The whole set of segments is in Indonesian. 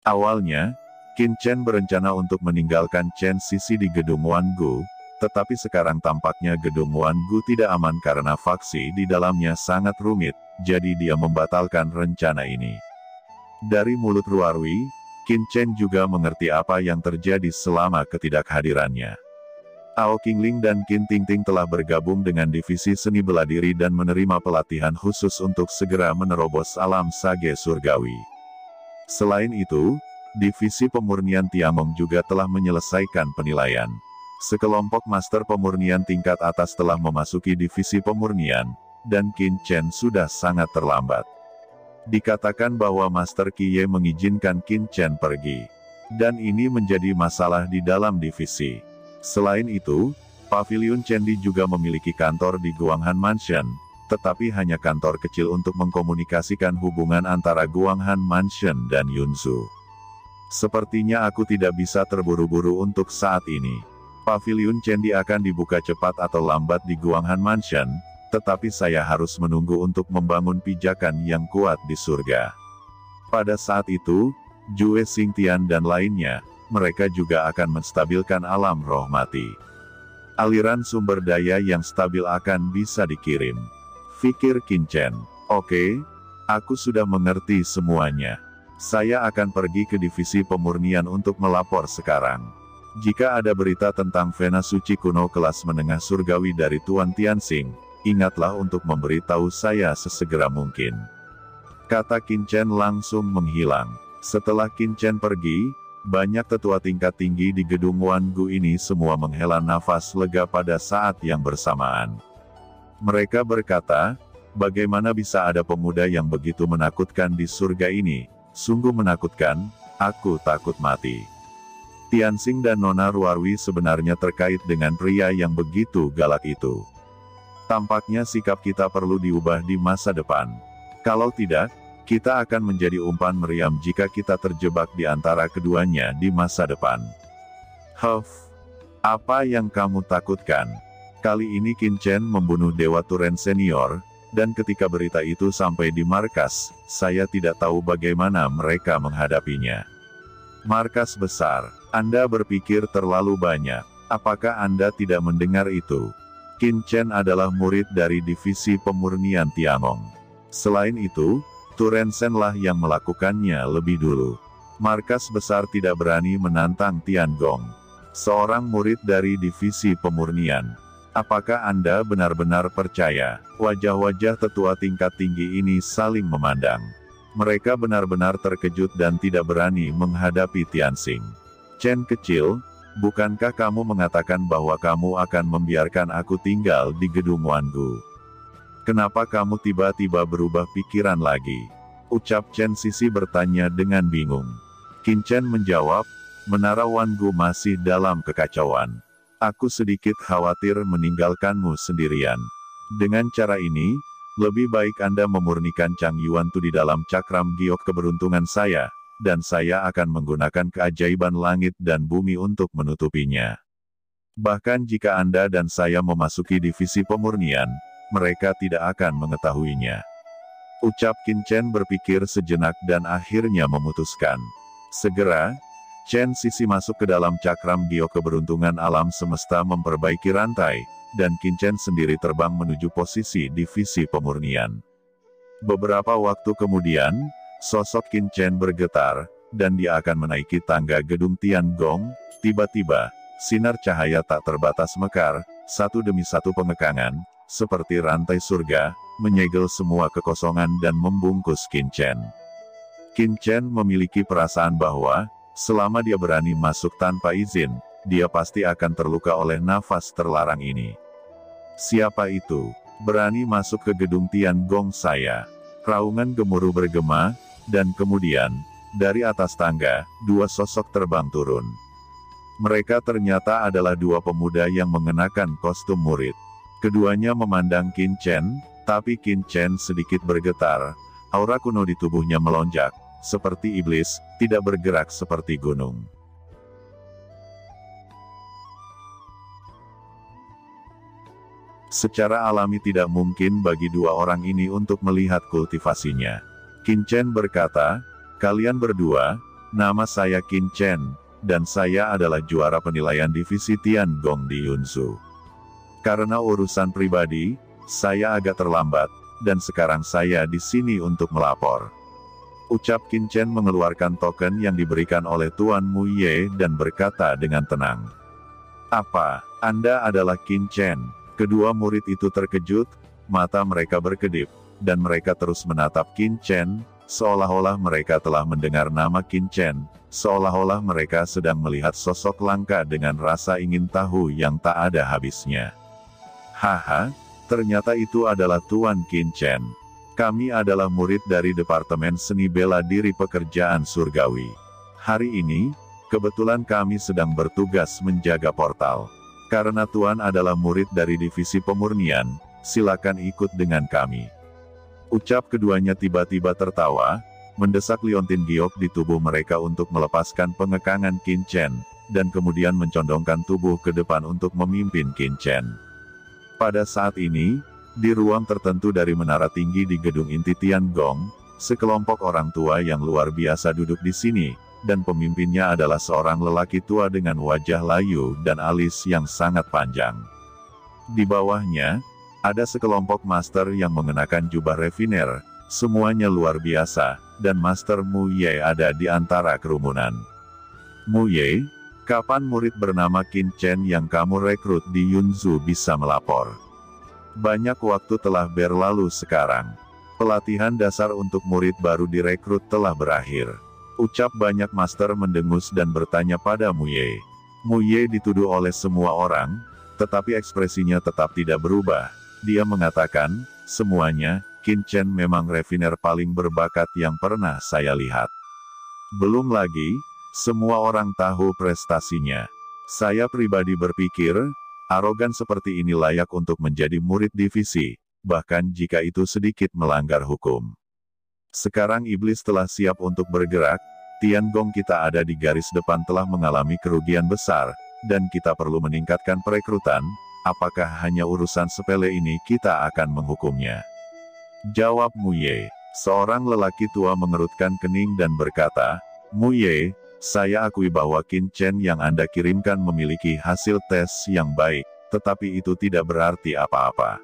Awalnya, Qin Chen berencana untuk meninggalkan Chen Sisi di gedung Wangu, tetapi sekarang tampaknya gedung Wangu tidak aman karena faksi di dalamnya sangat rumit, jadi dia membatalkan rencana ini. Dari mulut Ruarwi, Qin Chen juga mengerti apa yang terjadi selama ketidakhadirannya. Ao Qingling dan Qin Tingting telah bergabung dengan divisi seni bela diri dan menerima pelatihan khusus untuk segera menerobos alam sage surgawi. Selain itu, divisi pemurnian Tiangong juga telah menyelesaikan penilaian. Sekelompok master pemurnian tingkat atas telah memasuki divisi pemurnian, dan Qin Chen sudah sangat terlambat. Dikatakan bahwa Master Qiye mengizinkan Qin Chen pergi. Dan ini menjadi masalah di dalam divisi. Selain itu, Pavilion Chendi juga memiliki kantor di Guanghan Mansion, tetapi hanya kantor kecil untuk mengkomunikasikan hubungan antara Guanghan Mansion dan Yunzu. Sepertinya aku tidak bisa terburu-buru untuk saat ini. Pavilion Chendi akan dibuka cepat atau lambat di Guanghan Mansion, tetapi saya harus menunggu untuk membangun pijakan yang kuat di surga. Pada saat itu, Jue Xingtian dan lainnya, mereka juga akan menstabilkan alam roh mati. Aliran sumber daya yang stabil akan bisa dikirim. Fikir Qin Chen. Oke, aku sudah mengerti semuanya. Saya akan pergi ke divisi pemurnian untuk melapor sekarang. Jika ada berita tentang Vena Suci kuno kelas menengah surgawi dari Tuan Tianxing, ingatlah untuk memberitahu saya sesegera mungkin. Kata Qin Chen langsung menghilang. Setelah Qin Chen pergi, banyak tetua tingkat tinggi di gedung Wangu ini semua menghela nafas lega pada saat yang bersamaan. Mereka berkata, bagaimana bisa ada pemuda yang begitu menakutkan di surga ini? Sungguh menakutkan, aku takut mati. Tianxing dan Nona Ruarwi sebenarnya terkait dengan pria yang begitu galak itu. Tampaknya sikap kita perlu diubah di masa depan. Kalau tidak, kita akan menjadi umpan meriam jika kita terjebak di antara keduanya di masa depan. Huff, apa yang kamu takutkan? Kali ini Qin Chen membunuh Dewa Turen Senior, dan ketika berita itu sampai di markas, saya tidak tahu bagaimana mereka menghadapinya. Markas besar, Anda berpikir terlalu banyak. Apakah Anda tidak mendengar itu? Qin Chen adalah murid dari divisi pemurnian Tiangong. Selain itu, Turen Sen lah yang melakukannya lebih dulu. Markas besar tidak berani menantang Tiangong. Seorang murid dari divisi pemurnian. Apakah Anda benar-benar percaya? Wajah-wajah tetua tingkat tinggi ini saling memandang. Mereka benar-benar terkejut dan tidak berani menghadapi Tianxing. Chen kecil, bukankah kamu mengatakan bahwa kamu akan membiarkan aku tinggal di gedung Wangu? Kenapa kamu tiba-tiba berubah pikiran lagi? Ucap Chen Sisi bertanya dengan bingung. Qin Chen menjawab, Menara Wangu masih dalam kekacauan. Aku sedikit khawatir meninggalkanmu sendirian. Dengan cara ini, lebih baik Anda memurnikan Chang Yuan Tu di dalam cakram giok keberuntungan saya, dan saya akan menggunakan keajaiban langit dan bumi untuk menutupinya. Bahkan jika Anda dan saya memasuki divisi pemurnian, mereka tidak akan mengetahuinya. Ucap Qin Chen berpikir sejenak dan akhirnya memutuskan. Segera, Chen Sisi masuk ke dalam cakram giok keberuntungan alam semesta memperbaiki rantai, dan Qin Chen sendiri terbang menuju posisi divisi pemurnian. Beberapa waktu kemudian, sosok Qin Chen bergetar, dan dia akan menaiki tangga gedung Tiangong. Tiba-tiba, sinar cahaya tak terbatas mekar, satu demi satu pengekangan, seperti rantai surga, menyegel semua kekosongan dan membungkus Qin Chen. Qin Chen memiliki perasaan bahwa, selama dia berani masuk tanpa izin, dia pasti akan terluka oleh nafas terlarang ini. Siapa itu? Berani masuk ke gedung Tiangong saya? Raungan gemuruh bergema, dan kemudian, dari atas tangga, dua sosok terbang turun. Mereka ternyata adalah dua pemuda yang mengenakan kostum murid. Keduanya memandang Qin Chen, tapi Qin Chen sedikit bergetar, aura kuno di tubuhnya melonjak, seperti iblis, tidak bergerak seperti gunung. Secara alami tidak mungkin bagi dua orang ini untuk melihat kultivasinya. Qin Chen berkata, kalian berdua, Nama saya Qin Chen, dan saya adalah juara penilaian divisi Tiangong di Yunzhu. Karena urusan pribadi, saya agak terlambat, dan sekarang saya di sini untuk melapor. Ucap Qin Chen mengeluarkan token yang diberikan oleh Tuan Mu Ye dan berkata dengan tenang. Apa, Anda adalah Qin Chen? Kedua murid itu terkejut, mata mereka berkedip, dan mereka terus menatap Qin Chen, seolah-olah mereka telah mendengar nama Qin Chen, seolah-olah mereka sedang melihat sosok langka dengan rasa ingin tahu yang tak ada habisnya. Haha, ternyata itu adalah Tuan Qin Chen. Kami adalah murid dari Departemen Seni Bela Diri Pekerjaan Surgawi. Hari ini, kebetulan kami sedang bertugas menjaga portal. Karena Tuan adalah murid dari Divisi Pemurnian, silakan ikut dengan kami. Ucap keduanya tiba-tiba tertawa, mendesak liontin giok di tubuh mereka untuk melepaskan pengekangan Qin Chen, dan kemudian mencondongkan tubuh ke depan untuk memimpin Qin Chen. Pada saat ini, di ruang tertentu dari menara tinggi di gedung inti Tiangong, sekelompok orang tua yang luar biasa duduk di sini, dan pemimpinnya adalah seorang lelaki tua dengan wajah layu dan alis yang sangat panjang. Di bawahnya, ada sekelompok master yang mengenakan jubah refiner, semuanya luar biasa, dan Master Mu Ye ada di antara kerumunan. Mu Ye, kapan murid bernama Qin Chen yang kamu rekrut di Yunzhu bisa melapor? Banyak waktu telah berlalu sekarang. Pelatihan dasar untuk murid baru direkrut telah berakhir. Ucap banyak master mendengus dan bertanya pada Mu Ye. Mu Ye dituduh oleh semua orang, tetapi ekspresinya tetap tidak berubah. Dia mengatakan, semuanya, Qin Chen memang refiner paling berbakat yang pernah saya lihat. Belum lagi, semua orang tahu prestasinya. Saya pribadi berpikir, arogan seperti ini layak untuk menjadi murid divisi, bahkan jika itu sedikit melanggar hukum. Sekarang iblis telah siap untuk bergerak, Tiangong kita ada di garis depan telah mengalami kerugian besar, dan kita perlu meningkatkan perekrutan, apakah hanya urusan sepele ini kita akan menghukumnya? Jawab Mu Ye. Seorang lelaki tua mengerutkan kening dan berkata, Mu Ye, saya akui bahwa Qin Chen yang Anda kirimkan memiliki hasil tes yang baik, tetapi itu tidak berarti apa-apa.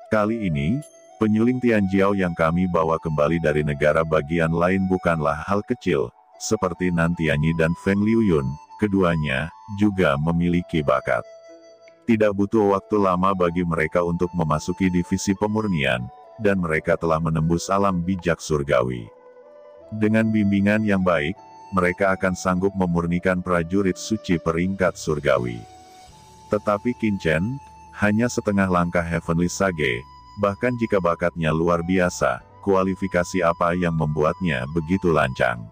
Kali ini, penyuling Tianjiao yang kami bawa kembali dari negara bagian lain bukanlah hal kecil, seperti Nantianyi dan Feng Liuyun, keduanya juga memiliki bakat. Tidak butuh waktu lama bagi mereka untuk memasuki divisi pemurnian, dan mereka telah menembus alam bijak surgawi. Dengan bimbingan yang baik, mereka akan sanggup memurnikan prajurit suci peringkat surgawi. Tetapi Qin Chen, hanya setengah langkah Heavenly Sage, bahkan jika bakatnya luar biasa, kualifikasi apa yang membuatnya begitu lancang?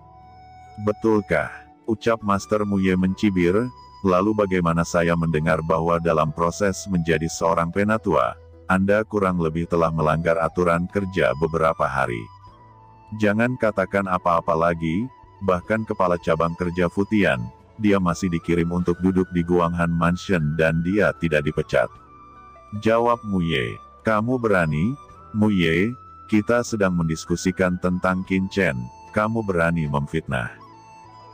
Betulkah? Ucap Master Mu Ye mencibir, lalu bagaimana saya mendengar bahwa dalam proses menjadi seorang penatua, Anda kurang lebih telah melanggar aturan kerja beberapa hari. Jangan katakan apa-apa lagi, bahkan kepala cabang kerja Futian, dia masih dikirim untuk duduk di Guanghan Mansion dan dia tidak dipecat. Jawab Mu Ye. Kamu berani? Mu Ye, kita sedang mendiskusikan tentang Qin Chen, kamu berani memfitnah.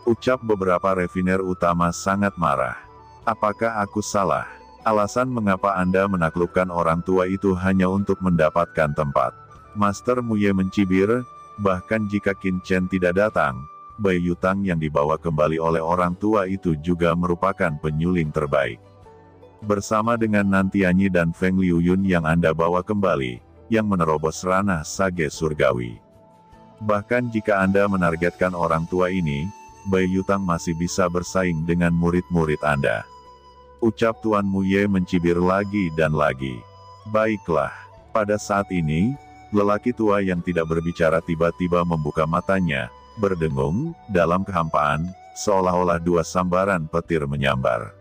Ucap beberapa refiner utama sangat marah. Apakah aku salah? Alasan mengapa Anda menaklukkan orang tua itu hanya untuk mendapatkan tempat. Master Mu Ye mencibir, bahkan jika Qin Chen tidak datang, Bai Yutang yang dibawa kembali oleh orang tua itu juga merupakan penyuling terbaik. Bersama dengan Nantianyi dan Feng Liuyun yang Anda bawa kembali, yang menerobos ranah Sage Surgawi. Bahkan jika Anda menargetkan orang tua ini, Bai Yutang masih bisa bersaing dengan murid-murid Anda. Ucap Tuan Mu Ye mencibir lagi dan lagi. Baiklah, pada saat ini, lelaki tua yang tidak berbicara tiba-tiba membuka matanya, berdengung, dalam kehampaan, seolah-olah dua sambaran petir menyambar.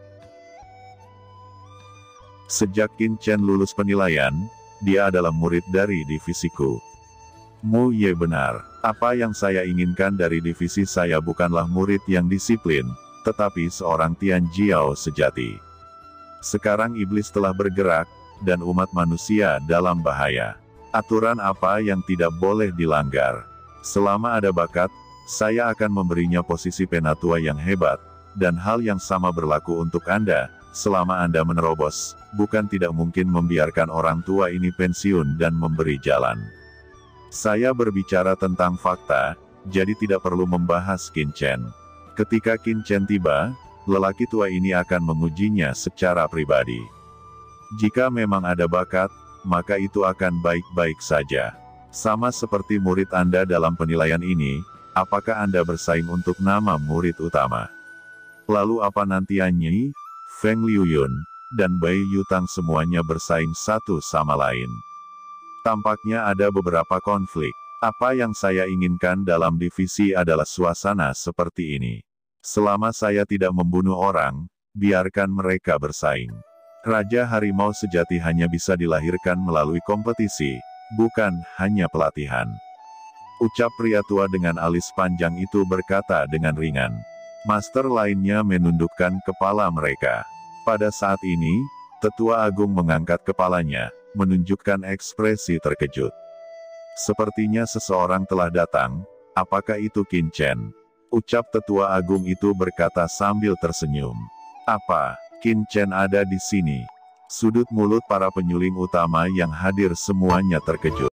Sejak Qin Chen lulus penilaian, dia adalah murid dari divisiku. Mu Ye benar, apa yang saya inginkan dari divisi saya bukanlah murid yang disiplin, tetapi seorang Tianjiao sejati. Sekarang iblis telah bergerak, dan umat manusia dalam bahaya. Aturan apa yang tidak boleh dilanggar? Selama ada bakat, Saya akan memberinya posisi penatua yang hebat, dan hal yang sama berlaku untuk Anda, selama Anda menerobos, bukan tidak mungkin membiarkan orang tua ini pensiun dan memberi jalan. Saya berbicara tentang fakta, jadi tidak perlu membahas Qin Chen. Ketika Qin Chen tiba, lelaki tua ini akan mengujinya secara pribadi. Jika memang ada bakat, maka itu akan baik-baik saja. Sama seperti murid Anda dalam penilaian ini, apakah Anda bersaing untuk nama murid utama? Lalu apa nanti Anyi, Feng Liuyun, dan Bai Yutang semuanya bersaing satu sama lain? Tampaknya ada beberapa konflik. Apa yang saya inginkan dalam divisi adalah suasana seperti ini. Selama saya tidak membunuh orang, biarkan mereka bersaing. Raja harimau sejati hanya bisa dilahirkan melalui kompetisi, bukan hanya pelatihan. Ucap pria tua dengan alis panjang itu berkata dengan ringan. Master lainnya menundukkan kepala mereka. Pada saat ini, Tetua Agung mengangkat kepalanya, menunjukkan ekspresi terkejut. Sepertinya seseorang telah datang, apakah itu Qin Chen? Ucap Tetua Agung itu berkata sambil tersenyum. Apa, Qin Chen ada di sini? Sudut mulut para penyuling utama yang hadir semuanya terkejut.